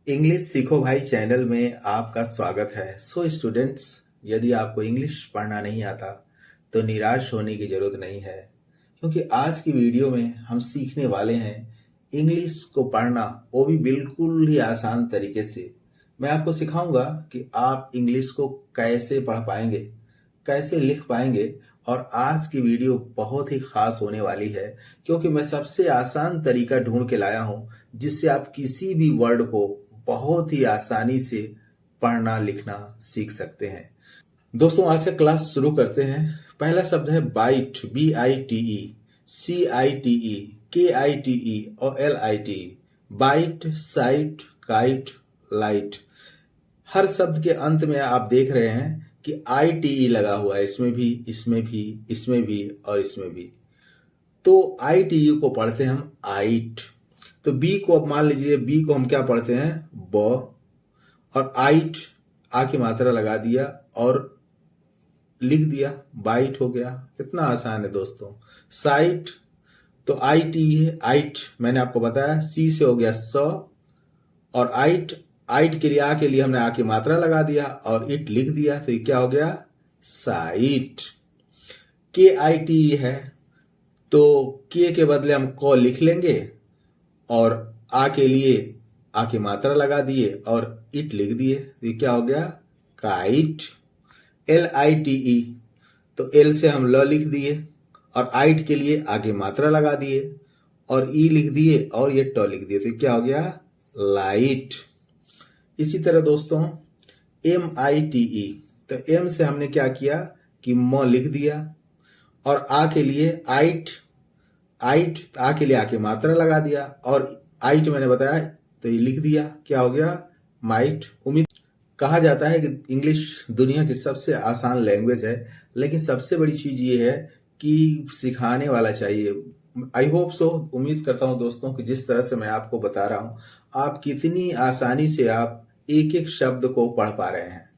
English सीखो भाई channel में आपका स्वागत है। सो स्टूडेंट्स, यदि आपको इंग्लिश पढ़ना नहीं आता तो निराश होने की ज़रूरत नहीं है, क्योंकि आज की वीडियो में हम सीखने वाले हैं इंग्लिश को पढ़ना, वो भी बिल्कुल ही आसान तरीके से। मैं आपको सिखाऊंगा कि आप इंग्लिश को कैसे पढ़ पाएंगे, कैसे लिख पाएंगे। और आज की वीडियो बहुत ही खास होने वाली है, क्योंकि मैं सबसे आसान तरीका ढूंढ के लाया हूं जिससे आप किसी भी वर्ड को बहुत ही आसानी से पढ़ना लिखना सीख सकते हैं। दोस्तों, आज का क्लास शुरू करते हैं। पहला शब्द है बाइट, BITE, CITE, KITE और LITE। Bite, cite, kite, lite. हर शब्द के अंत में आप देख रहे हैं कि ITE लगा हुआ है, इसमें भी, इसमें भी, इसमें भी और इसमें भी। तो ITE को पढ़ते हैं हम आइट। तो बी को, अब मान लीजिए बी को हम क्या पढ़ते हैं, ब। और आइट, आ की मात्रा लगा दिया और लिख दिया, बाइट हो गया। कितना आसान है दोस्तों। साइट, तो ITE है, आइट मैंने आपको बताया, सी से हो गया स। और आइट, आइट के लिए, आ के लिए हमने आ की मात्रा लगा दिया और इट लिख दिया, तो ये क्या हो गया, साइट। KITE है, तो के बदले हम क लिख लेंगे और आ के लिए आ की मात्रा लगा दिए और इट लिख दिए, तो ये क्या हो गया, काइट। LITE, तो एल से हम ल लिख दिए और आइट के लिए आ की मात्रा लगा दिए और ई लिख दिए और ये ट लिख दिए, तो क्या हो गया, लाइट। इसी तरह दोस्तों MITE, तो एम से हमने क्या किया कि म लिख दिया और आ के लिए आइट, आइट आ के लिए आ की मात्रा लगा दिया और आइट मैंने बताया तो ये लिख दिया, क्या हो गया, माइट। उम्मीद, कहा जाता है कि इंग्लिश दुनिया की सबसे आसान लैंग्वेज है, लेकिन सबसे बड़ी चीज ये है कि सिखाने वाला चाहिए। आई होप सो, उम्मीद करता हूं दोस्तों कि जिस तरह से मैं आपको बता रहा हूं, आप कितनी आसानी से आप एक एक शब्द को पढ़ पा रहे हैं,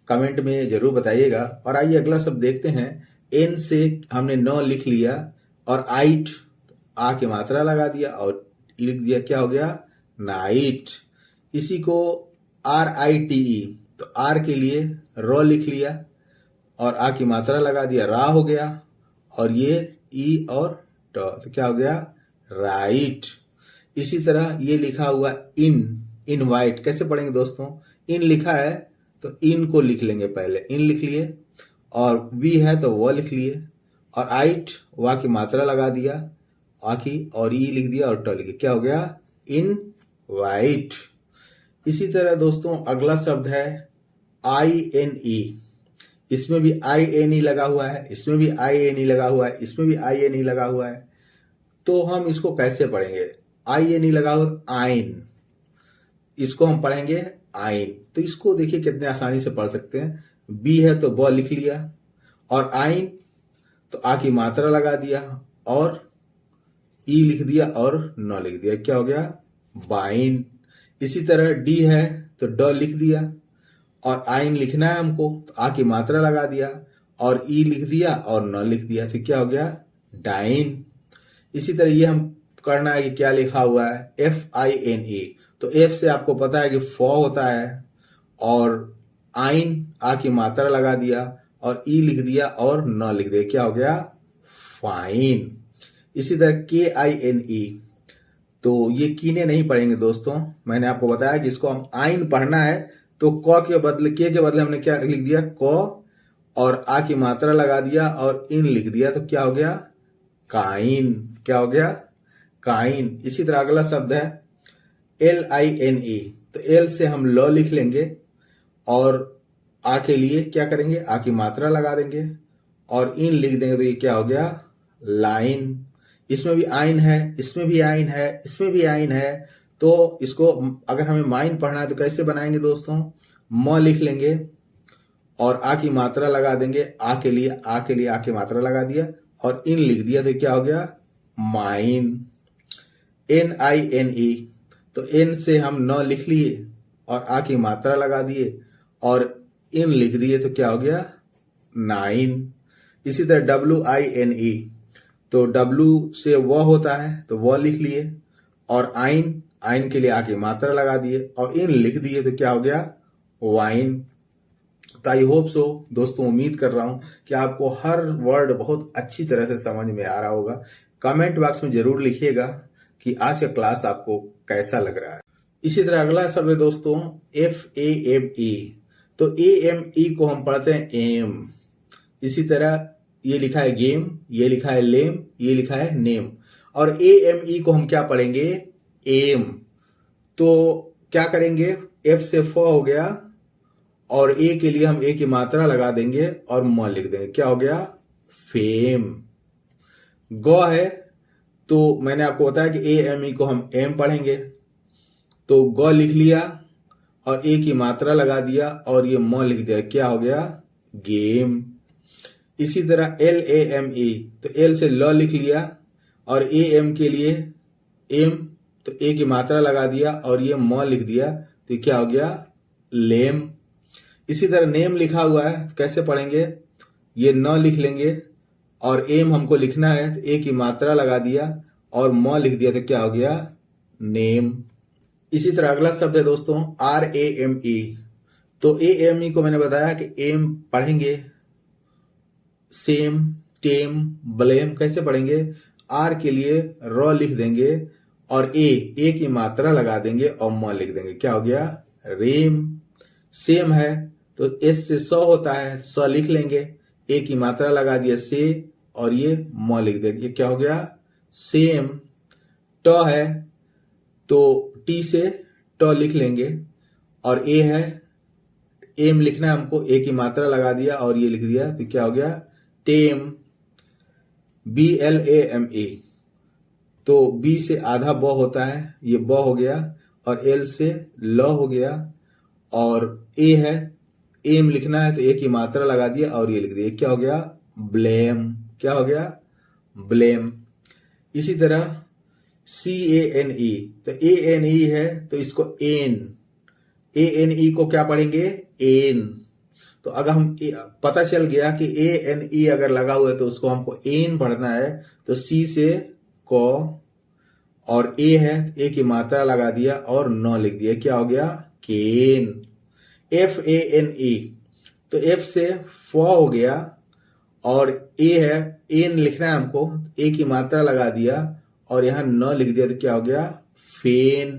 कमेंट में जरूर बताइएगा। और आइए अगला शब्द देखते हैं। एन से हमने न लिख लिया और आइट, आ की मात्रा लगा दिया और लिख दिया, क्या हो गया, नाइट। इसी को RITE, तो आर के लिए र लिख लिया और आ की मात्रा लगा दिया, रा हो गया और ये ई और ट, तो क्या हो गया, राइट। इसी तरह ये लिखा हुआ इनवाइट, कैसे पढ़ेंगे दोस्तों, इन लिखा है तो इन को लिख लेंगे, पहले इन लिख लिए और वी है तो वो लिख लिए और आइट, वा की मात्रा लगा दिया, आखी और ई लिख दिया और ट लिख, क्या हो गया, इन वाइट। इसी तरह दोस्तों अगला शब्द है INE। इसमें भी INE लगा हुआ है, इसमें भी INE लगा हुआ है, इसमें भी INE लगा हुआ है। तो हम इसको कैसे पढ़ेंगे, INE लगा हुआ, आइन, इसको हम पढ़ेंगे आइन। तो इसको देखिए कितने आसानी से पढ़ सकते हैं। बी है तो ब लिख लिया और आइन, तो आ की मात्रा लगा दिया और ई लिख दिया और न लिख दिया, क्या हो गया, बाइन। इसी तरह डी है तो ड लिख दिया और आइन लिखना है हमको, तो आ की मात्रा लगा दिया और ई लिख दिया और न लिख दिया, तो क्या हो गया, डाइन। इसी तरह ये हम करना है कि क्या लिखा हुआ है, FINE। तो एफ से आपको पता है कि फॉ होता है और आइन, आ की मात्रा लगा दिया और ई लिख दिया और न लिख दिया, क्या हो गया, फाइन। इसी तरह KINE, तो ये कीने नहीं पढ़ेंगे दोस्तों, मैंने आपको बताया कि इसको हम आइन पढ़ना है तो क के बदले, के बदले हमने क्या लिख दिया, क और आ की मात्रा लगा दिया और इन लिख दिया, तो क्या हो गया, काइन। क्या हो गया, काइन। इसी तरह अगला शब्द है LINE। तो एल से हम ल लिख लेंगे और आ के लिए क्या करेंगे, आ की मात्रा लगा देंगे और इन लिख देंगे, तो ये क्या हो गया, लाइन। इसमें भी आइन है, इसमें भी आइन है, इसमें भी आइन है। तो इसको अगर हमें माइन पढ़ना है तो कैसे बनाएंगे दोस्तों, म लिख लेंगे और आ की मात्रा लगा देंगे, आ के लिए, आ के लिए आ की मात्रा लगा दिया और इन लिख दिया, तो क्या हो गया, माइन। NINE, तो एन से हम न लिख लिए और आ की मात्रा लगा दिए और इन लिख दिए, तो क्या हो गया, नाइन। इसी तरह WINE, तो W से व होता है तो व लिख लिए और आइन, आइन के लिए आ की मात्रा लगा दिए और इन लिख दिए तो क्या हो गया, वाइन। तो आई होप सो दोस्तों, उम्मीद कर रहा हूं कि आपको हर वर्ड बहुत अच्छी तरह से समझ में आ रहा होगा। कमेंट बॉक्स में जरूर लिखिएगा कि आज का क्लास आपको कैसा लग रहा है। इसी तरह अगला शब्द है दोस्तों FAME। तो AME को हम पढ़ते हैं एम। इसी तरह ये लिखा है गेम, ये लिखा है लेम, ये लिखा है नेम। और AME को हम क्या पढ़ेंगे, एम। तो क्या करेंगे, F से फ हो गया और ए के लिए हम ए की मात्रा लगा देंगे और म लिख देंगे, क्या हो गया, फेम। ग है तो मैंने आपको बताया कि AME को हम एम पढ़ेंगे, तो ग लिख लिया और ए की मात्रा लगा दिया और ये म लिख दिया, क्या हो गया, गेम। इसी तरह LAME, तो एल से ल लिख लिया और AM के लिए एम, तो ए की मात्रा लगा दिया और ये म लिख दिया, तो क्या हो गया, लेम। इसी तरह नेम लिखा हुआ है, कैसे पढ़ेंगे, ये न लिख लेंगे और एम हमको लिखना है, तो ए की मात्रा लगा दिया और म लिख दिया, तो क्या हो गया, नेम। इसी तरह अगला शब्द है दोस्तों RAME। तो AME को मैंने बताया कि एम पढ़ेंगे, सेम, टेम, ब्लेम। कैसे पढ़ेंगे, आर के लिए र लिख देंगे और ए की मात्रा लगा देंगे और म लिख देंगे, क्या हो गया, रेम। सेम है तो एस से स होता है, स लिख लेंगे, ए की मात्रा लगा दिया से और ये म लिख देंगे, क्या हो गया, सेम। ट है तो टी से ट लिख लेंगे और ए है, एम लिखना है हमको, ए की मात्रा लगा दिया और ये लिख दिया, तो क्या हो गया, टेम। BLAME, तो बी से आधा ब होता है, ये ब हो गया और एल से ल हो गया और ए है, एम लिखना है तो ए की मात्रा लगा दिया और ये लिख दिया, क्या हो गया, ब्लेम। क्या हो गया, ब्लेम। इसी तरह CANE, तो ANE है तो इसको एन, ANE को क्या पढ़ेंगे, एन। तो अगर हम पता चल गया कि ANE अगर लगा हुआ है तो उसको हमको एन पढ़ना है, तो सी से क और ए है, ए की मात्रा लगा दिया और न लिख दिया, क्या हो गया, केन। FANE, तो एफ से फ हो गया और ए है, एन लिखना है हमको, ए की मात्रा लगा दिया और यहां न लिख दिया, तो क्या हो गया, फेन।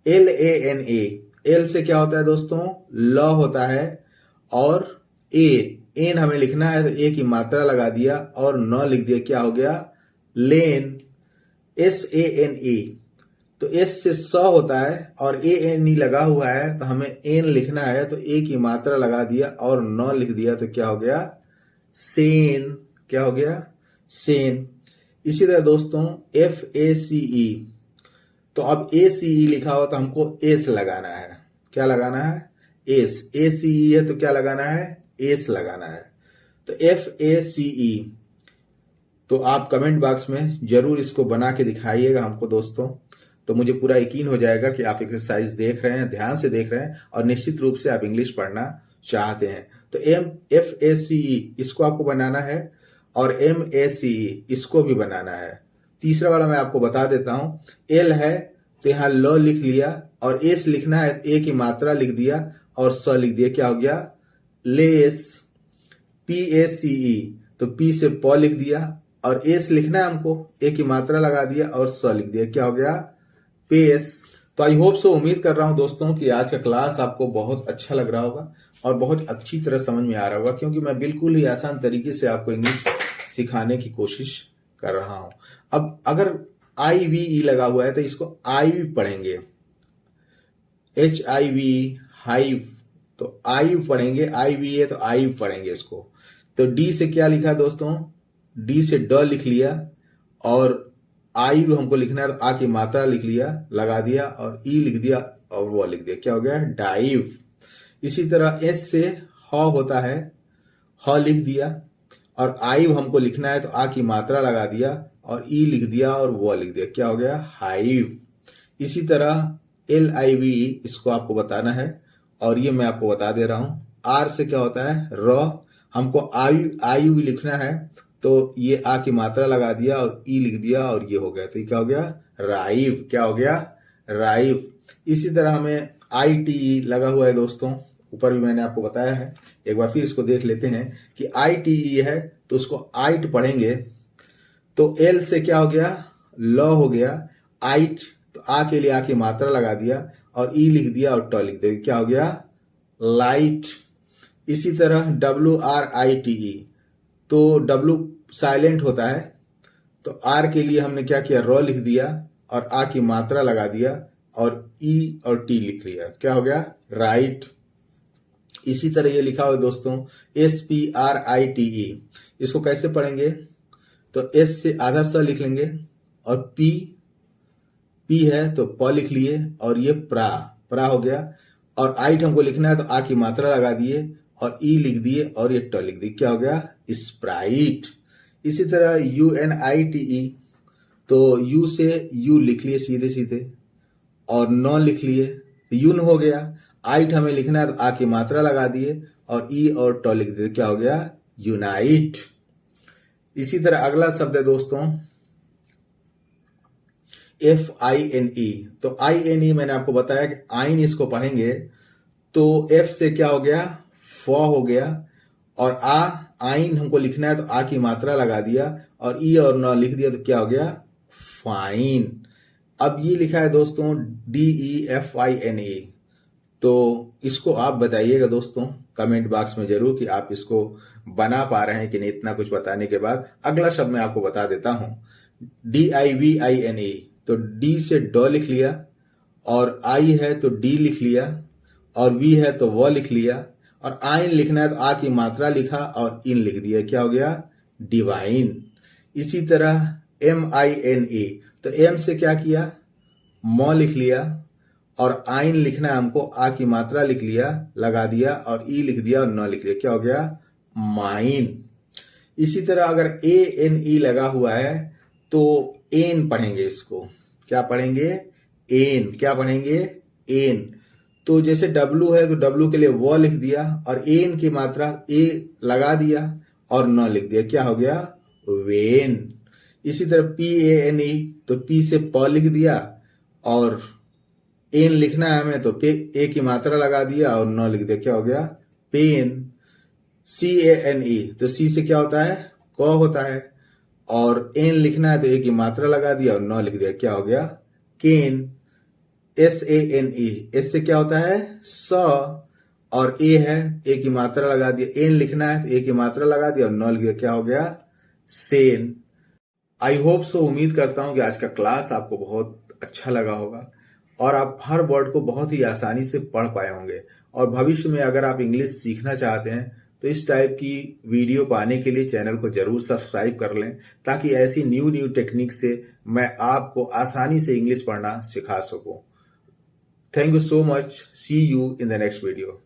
LANA, एल से क्या होता है दोस्तों, ल होता है और एन हमें लिखना है तो ए की मात्रा लगा दिया और न लिख दिया, क्या हो गया, लेन। SANE, तो एस से स होता है और ANE लगा हुआ है तो हमें एन लिखना है तो ए की मात्रा लगा दिया और न लिख दिया, तो क्या हो गया, सेन। क्या हो गया, सेन। इसी तरह दोस्तों FACE, तो अब ACE लिखा हो तो हमको एस लगाना है, क्या लगाना है, एस। ACE है तो क्या लगाना है, एस लगाना है। तो FACE, तो आप कमेंट बॉक्स में जरूर इसको बना के दिखाइएगा हमको दोस्तों, तो मुझे पूरा यकीन हो जाएगा कि आप एक्सरसाइज देख रहे हैं, ध्यान से देख रहे हैं और निश्चित रूप से आप इंग्लिश पढ़ना चाहते हैं। तो FACE इसको आपको बनाना है और MACE इसको भी बनाना है। तीसरा वाला मैं आपको बता देता हूं, एल है तो यहां ल लिख लिया और एस लिखना है, ए की मात्रा लिख दिया और स लिख दिया, क्या हो गया, लेस। PACE, तो पी से प लिख दिया और एस लिखना है हमको, ए की मात्रा लगा दिया और स लिख दिया, क्या हो गया, पेस। तो आई होप सो, उम्मीद कर रहा हूं दोस्तों कि आज का क्लास आपको बहुत अच्छा लग रहा होगा और बहुत अच्छी तरह समझ में आ रहा होगा, क्योंकि मैं बिल्कुल ही आसान तरीके से आपको इंग्लिश सिखाने की कोशिश कर रहा हूं। अब अगर IVE लगा हुआ है तो इसको IV पढ़ेंगे, HIV, हाइव, तो आइव पढ़ेंगे, IVA तो आइव पढ़ेंगे इसको। तो डी से क्या लिखा दोस्तों, डी से ड लिख लिया और आइव हमको लिखना है तो आ की मात्रा लिख लिया, लगा दिया और ई लिख दिया और वो लिख दिया, क्या हो गया, डाइव। इसी तरह एस से ह होता है, ह लिख दिया और आइव हमको लिखना है तो आ की मात्रा लगा दिया और ई लिख दिया और वो लिख दिया, क्या हो गया, हाइव। इसी तरह LIVE इसको आपको बताना है और ये मैं आपको बता दे रहा हूं। आर से क्या होता है, र, हमको आयु भी लिखना है तो ये आ की मात्रा लगा दिया और ई लिख दिया और ये हो गया, तो ये क्या हो गया, राइव। क्या हो गया, राइव। इसी तरह हमें ITE लगा हुआ है दोस्तों, ऊपर भी मैंने आपको बताया है। एक बार फिर इसको देख लेते हैं कि ITE है तो उसको आइट पढ़ेंगे तो L से क्या हो गया, ल हो गया। आइट तो आ के लिए आ की मात्रा लगा दिया और ई लिख दिया और ट लिख दिया, क्या हो गया, लाइट। इसी तरह WRITE तो W साइलेंट होता है तो आर के लिए हमने क्या किया, र लिख दिया और आ की मात्रा लगा दिया और ई और टी लिख लिया, क्या हो गया, राइट। इसी तरह ये लिखा हुआ दोस्तों SPRITE, इसको कैसे पढ़ेंगे, तो एस से आधा स लिख लेंगे और पी है तो प लिख लिए और ये प्रा हो गया। और आइट हमको लिखना है तो आ की मात्रा लगा दिए और ई लिख दिए और ये ट लिख दिए, क्या हो गया, स्प्राइट। इसी तरह UNITE तो यू से यू लिख लिए सीधे सीधे और न लिख लिए तो यून हो गया। आइट हमें लिखना है तो आ की मात्रा लगा दिए और ई और ट लिख दिए, क्या हो गया, यूनाइट। इसी तरह अगला शब्द है दोस्तों FINE, तो INE मैंने आपको बताया कि आइन इसको पढ़ेंगे तो F से क्या हो गया, फ हो गया और आइन हमको लिखना है तो आ की मात्रा लगा दिया और ई और न लिख दिया तो क्या हो गया, फाइन। अब ये लिखा है दोस्तों DEFINE, तो इसको आप बताइएगा दोस्तों कमेंट बॉक्स में जरूर कि आप इसको बना पा रहे हैं कि नहीं। इतना कुछ बताने के बाद अगला शब्द मैं आपको बता देता हूं DIVINE, तो डी से ड लिख लिया और आई है तो डी लिख लिया और वी है तो व लिख लिया और आइन लिखना है तो आ की मात्रा लिखा और इन लिख दिया, क्या हो गया, डिवाइन। इसी तरह MINE, तो एम से क्या किया, म लिख लिया और आइन लिखना है हमको, आ की मात्रा लिख लिया लगा दिया और ई लिख दिया और न लिख लिया, क्या हो गया, माइन। इसी तरह अगर ANE लगा हुआ है तो एन पढ़ेंगे, इसको क्या पढ़ेंगे, एन, क्या पढ़ेंगे, एन। तो जैसे W है तो W के लिए व लिख दिया और एन की मात्रा ए लगा दिया और न लिख दिया, क्या हो गया, वेन। इसी तरह PANE तो पी से प लिख दिया और एन लिखना है हमें तो ए की मात्रा लगा दिया और न लिख दिया, क्या हो गया, पेन। CANE तो सी से क्या होता है, क होता है और एन लिखना है तो ए की मात्रा लगा दिया और न लिख दिया, क्या हो गया, केन। SANE, एस से क्या होता है, स और ए है, ए की मात्रा लगा दिया, एन लिखना है तो ए की मात्रा लगा दिया और न लिख दिया, क्या हो गया, सेन। आई होप सो, उम्मीद करता हूं कि आज का क्लास आपको बहुत अच्छा लगा होगा और आप हर वर्ड को बहुत ही आसानी से पढ़ पाए होंगे। और भविष्य में अगर आप इंग्लिश सीखना चाहते हैं तो इस टाइप की वीडियो पाने के लिए चैनल को जरूर सब्सक्राइब कर लें ताकि ऐसी न्यू टेक्निक से मैं आपको आसानी से इंग्लिश पढ़ना सिखा सकूं। Thank you so much, see you in the next video.